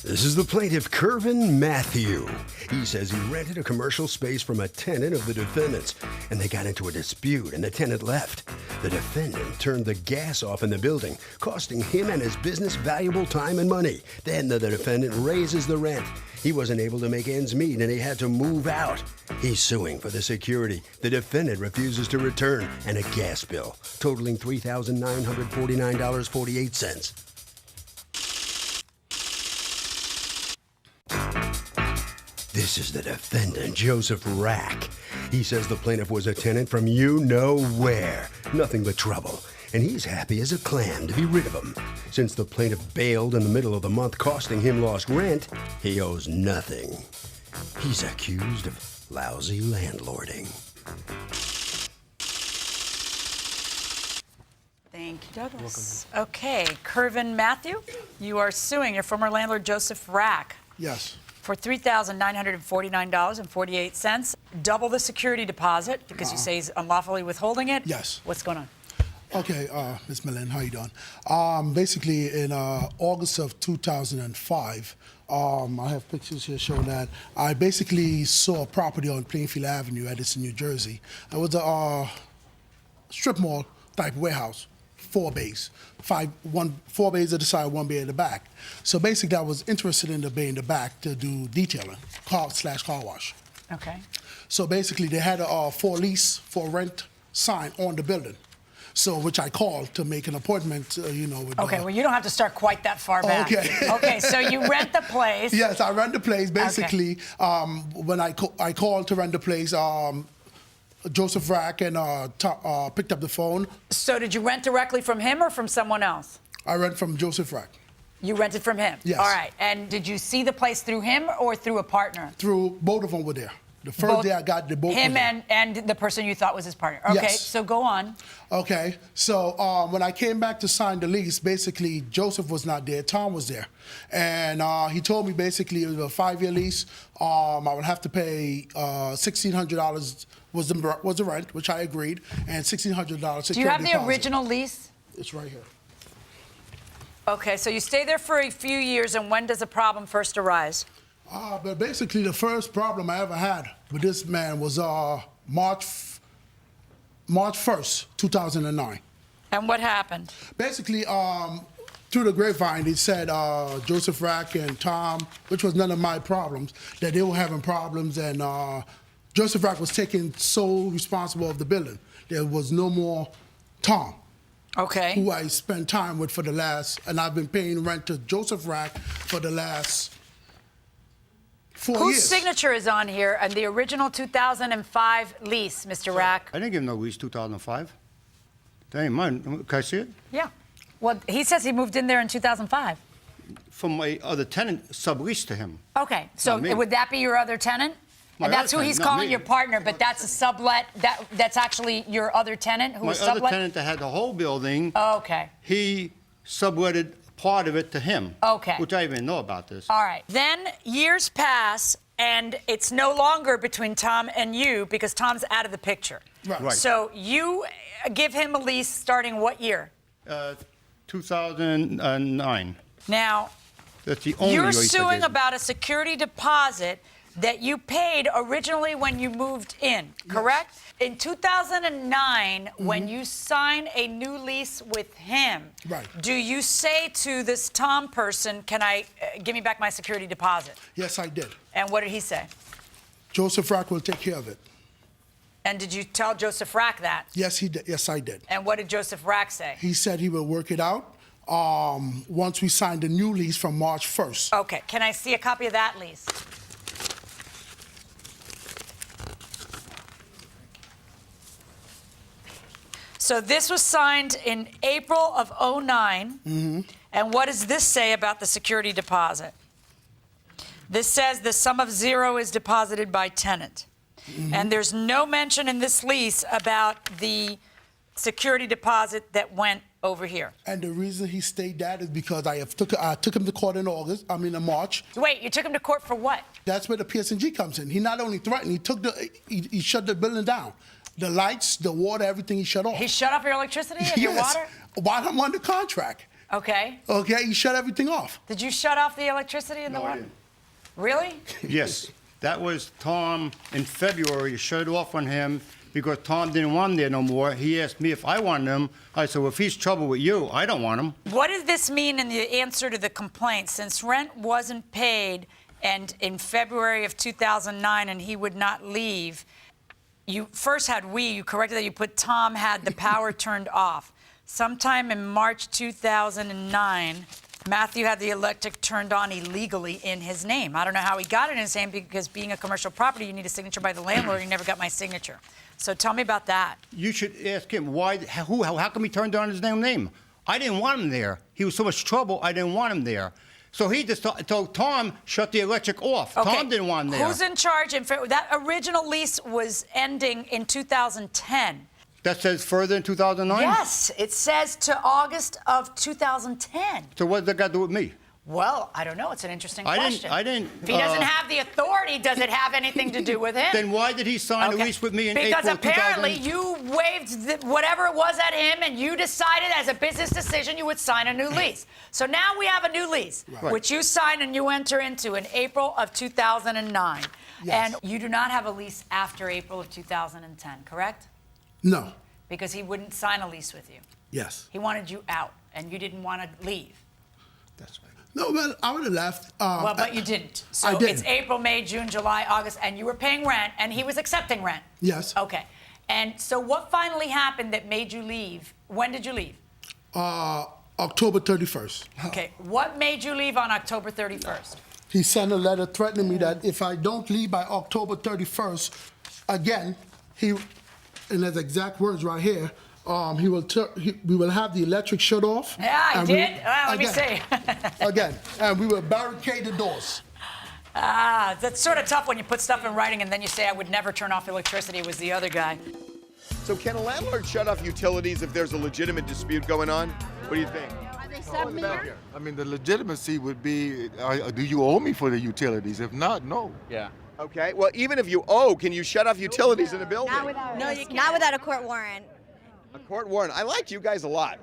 This is the plaintiff, Kervin Matthew. He says he rented a commercial space from a tenant of the defendant's, and they got into a dispute, and the tenant left. The defendant turned the gas off in the building, costing him and his business valuable time and money. Then the defendant raises the rent. He wasn't able to make ends meet, and he had to move out. He's suing for the security. The defendant refuses to return, and a gas bill totaling $3,949.48. This is the defendant, Joseph Rack. He says the plaintiff was a tenant from you-know-where. Nothing but trouble. And he's happy as a clam to be rid of him. Since the plaintiff bailed in the middle of the month, costing him lost rent, he owes nothing. He's accused of lousy landlording. Thank you, Douglas. Okay, Kervin Matthew, you are suing your former landlord, Joseph Rack. Yes. For $3,949.48, double the security deposit because you say he's unlawfully withholding it. Yes. What's going on? Okay, Ms. Millen, how you doing? Basically, in August of 2005, I have pictures here showing that I basically saw a property on Plainfield Avenue, Edison, New Jersey. It was a strip mall type warehouse, 4 bays. 4 bays at the side, 1 bay at the back. So basically, I was interested in the bay in the back to do detailing, car wash. Okay. So basically, they had a for lease, for rent sign on the building. So, which I called to make an appointment, with Okay, well, you don't have to start quite that far back. Okay. Okay, so you rent the place. Yes, I rent the place. Basically, when I called to rent the place, Joseph Rack and picked up the phone. So did you rent directly from him or from someone else? I rent from Joseph Rack. You rented from him? Yes. All right, and did you see the place through him or through a partner? Through both of them were there. The first day I got the both. Him and the person you thought was his partner. Okay, Yes. so go on. Okay, so when I came back to sign the lease, basically Joseph was not there, Tom was there. And he told me basically it was a 5-year lease. I would have to pay $1,600 was the rent, which I agreed, and $1,600 security Do you have the deposit. original lease? It's right here. Okay, so you stay there for a few years, and when does a problem first arise? But basically, the first problem I ever had with this man was March 1st, 2009. And what happened? Basically, through the grapevine, they said Joseph Rack and Tom, which was none of my problems, that they were having problems, and Joseph Rack was taking sole responsible of the building. There was no more Tom. Okay. Who I spent time with for the last, and I've been paying rent to Joseph Rack for the last 4 years. Whose signature is on here and the original 2005 lease, Mr. Rack? I didn't give him no lease 2005. That ain't mine. Can I see it? Yeah. Well, he says he moved in there in 2005. From my other tenant, subleased to him. Okay, so Not me. would that be your other tenant? My And that's other who he's tenant, not calling me. your partner, but that's a sublet. That's actually your other tenant who My is other sublet? tenant that had the whole building, Okay. he subletted part of it to him. Okay. Which I didn't know about this. All right. Then years pass, and it's no longer between Tom and you because Tom's out of the picture. Right. So you give him a lease starting what year? 2009. Now, That's the only you're lease I suing gave him. about a security deposit that you paid originally when you moved in, correct? In 2009, when you sign a new lease with him, Right. do you say to this Tom person, can I give me back my security deposit? Yes, I did. And what did he say? Joseph Rack will take care of it. And did you tell Joseph Rack that? Yes, he did. Yes, I did. And what did Joseph Rack say? He said he would work it out once we signed the new lease from March 1st. Okay, can I see a copy of that lease? So this was signed in April of '09. And what does this say about the security deposit? This says the sum of 0 is deposited by tenant. And there's no mention in this lease about the security deposit that went over here. And the reason he stayed that is because I took him to court in March. Wait, you took him to court for what? That's where the PS&G comes in. He not only threatened, he shut the building down. The lights, the water, everything he shut off. He shut off your electricity and your water? While I'm under contract. Okay. Okay, he shut everything off. Did you shut off the electricity in the No, I water? didn't. Really? Yes, that was Tom in February. You shut it off on him because Tom didn't want him there no more. He asked me if I wanted him. I said, well, if he's trouble with you, I don't want him. What does this mean in the answer to the complaint? Since rent wasn't paid and in February of 2009 and he would not leave, you first had you corrected that you put Tom had the power turned off. Sometime in March 2009, Matthew had the electric turned on illegally in his name. I don't know how he got it in his name because being a commercial property, you need a signature by the landlord. He never got my signature. So tell me about that. You should ask him how come he turned on his name? I didn't want him there. He was so much trouble, I didn't want him there. So he just told Tom, shut the electric off. Okay. Tom didn't want him there. Who's in charge? That original lease was ending in 2010. That says further in 2009? Yes, it says to August of 2010. So what does that got to do with me? Well, I don't know. It's an interesting question. I didn't. If he doesn't have the authority, does it have anything to do with him? Then why did he sign a lease with me in because April 2000? Because apparently you waived whatever it was at him, and you decided as a business decision you would sign a new lease. So now we have a new lease, Right. which you signed and you enter into in April of 2009. Yes. And you do not have a lease after April of 2010, correct? No. Because he wouldn't sign a lease with you. Yes. He wanted you out, and you didn't want to leave. That's right. No, well, I would have left. Well, but you didn't. So I didn't. it's April, May, June, July, August, and you were paying rent, and he was accepting rent. Yes. Okay. And so what finally happened that made you leave? When did you leave? October 31st. Okay. What made you leave on October 31st? He sent a letter threatening me that if I don't leave by October 31st, again, in his exact words right here, we will have the electric shut off. Yeah, I did. Let me see. Again, and we will barricade the doors. That's sort of tough when you put stuff in writing and then you say, I would never turn off electricity. It was the other guy. So can a landlord shut off utilities if there's a legitimate dispute going on? What do you think? Are they sub-meter? I mean, the legitimacy would be, do you owe me for the utilities? If not, no. Yeah. Okay. Well, even if you owe, can you shut off utilities in a building? Not without a court warrant. A court warrant. I like you guys a lot.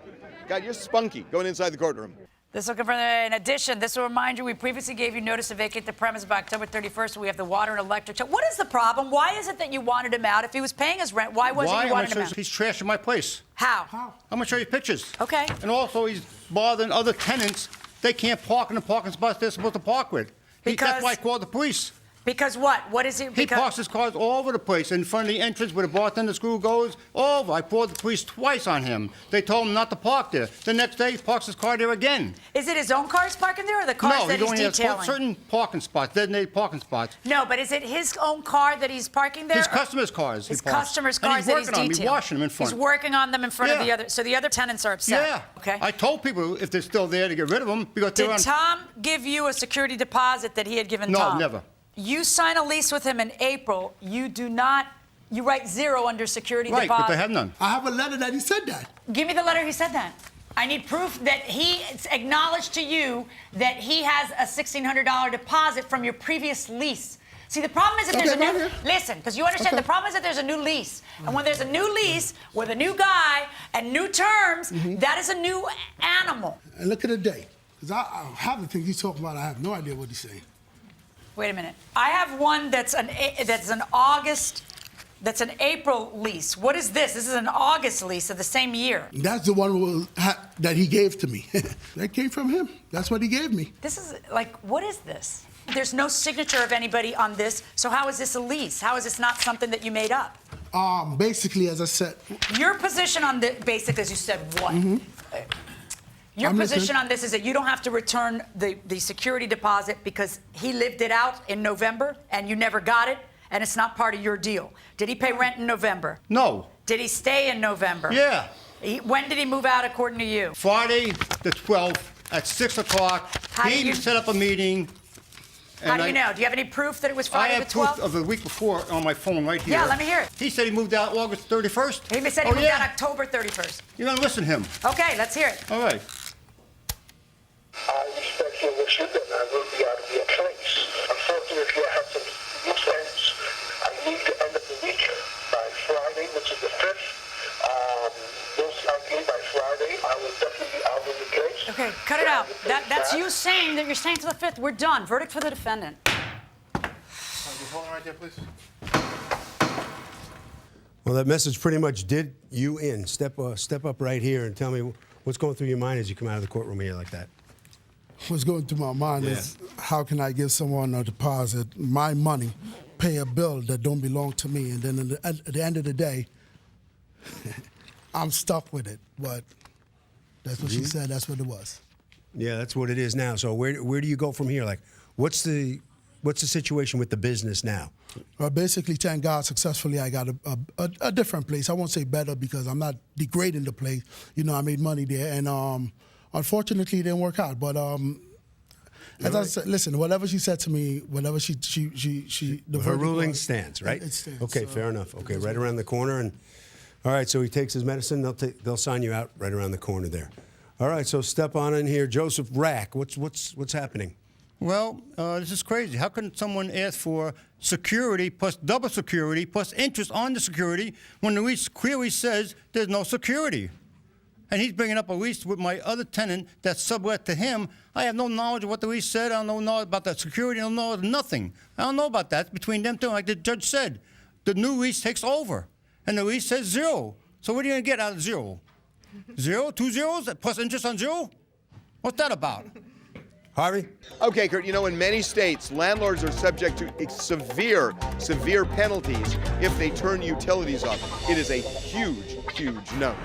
God, you're spunky going inside the courtroom. This will confirm. In addition, this will remind you we previously gave you notice to vacate the premise by October 31st. We have the water and electric. What is the problem? Why is it that you wanted him out? If he was paying his rent, why wasn't you wanted him out? He's trashing my place. How? I'm going to show you pictures. Okay. And also, he's bothering other tenants. They can't park in the parking spots they're supposed to park with. That's why I called the police. Because what? What is it? He parks his cars all over the place, in front of the entrance where the bartender screw goes, all over. I called the police twice on him. They told him not to park there. The next day, he parks his car there again. Is it his own cars parking there or the cars that he he's only has detailing? certain parking spots, designated parking spots. No, but is it his own car that he's parking there? His customers' cars. His he parks. customers' And cars he's that he's working on them. detailing. He's washing them in front. He's working on them in front of the Yeah. other. So the other tenants are upset. Yeah. Okay. I told people if they're still there to get rid of them because they're Did on. Tom give you a security deposit that he had given No, Tom? never. You sign a lease with him in April. You do not. You write zero under security Right, deposit. but they have none. I have a letter that he said that. Give me the letter he said that. I need proof that he acknowledged to you that he has a $1,600 deposit from your previous lease. See, the problem is that there's a new... Listen, because you understand, the problem is that there's a new lease. And when there's a new lease with a new guy and new terms, that is a new animal. And look at the date. Because I have the things he's talking about. I have no idea what he's saying. Wait a minute. I have one that's an August, that's an April lease. What is this? This is an August lease of the same year. That's the one that he gave to me. That came from him. That's what he gave me. This is like, what is this? There's no signature of anybody on this, so how is this a lease? How is this not something that you made up? Basically, as I said... Your position on this, basically, as you said, what? Your position on this is that you don't have to return the security deposit because he lived it out in November and you never got it, and it's not part of your deal. Did he pay rent in November? No. Did he stay in November? Yeah. When did he move out according to you? Friday the 12th at 6 o'clock. How do He you- set up a meeting. How do you know? Do you have any proof that it was I Friday have the 12th? proof of the week before on my phone right here. Yeah, let me hear it. He said he moved out August 31st. He said he moved out October 31st. You're going to listen to him. Okay, let's hear it. All right. I respect your wishes and I will be out of your place. Unfortunately, I have some loose ends. I need to end of the week by Friday, which is the 5th. Most likely by Friday, I will definitely be out of the place. Okay, cut it out. That's you saying that you're staying to the 5th. We're done. Verdict for the defendant. Just hold it right there, please. Well, that message pretty much did you in. Step up right here and tell me what's going through your mind as you come out of the courtroom here like that. What's going through my mind is how can I give someone a deposit, my money, pay a bill that don't belong to me, and then at the end of the day, I'm stuck with it. But that's what she said. That's what it was. Yeah, that's what it is now. So where do you go from here? Like, what's the situation with the business now? Basically, thank God, successfully, I got a different place. I won't say better because I'm not degrading the place. You know, I made money there, and unfortunately, it didn't work out. But as I said, listen, whatever she said to me, whatever she her ruling stands, right? It stands. Okay, fair enough. Okay, right around the corner, and all right. So he takes his medicine. They'll sign you out right around the corner there. All right. So step on in here, Joseph Rack. What's happening? Well, this is crazy. How can someone ask for security plus double security plus interest on the security when the lease clearly says there's no security? And he's bringing up a lease with my other tenant that's sublet to him. I have no knowledge of what the lease said. I don't know about that security. I don't know nothing. I don't know about that. It's between them two. Like the judge said, the new lease takes over, and the lease says 0. So what are you going to get out of 0? 0? 2 zeros plus interest on 0? What's that about? Harvey? Okay, Kurt, you know, in many states, landlords are subject to severe penalties if they turn utilities off. It is a huge no-no.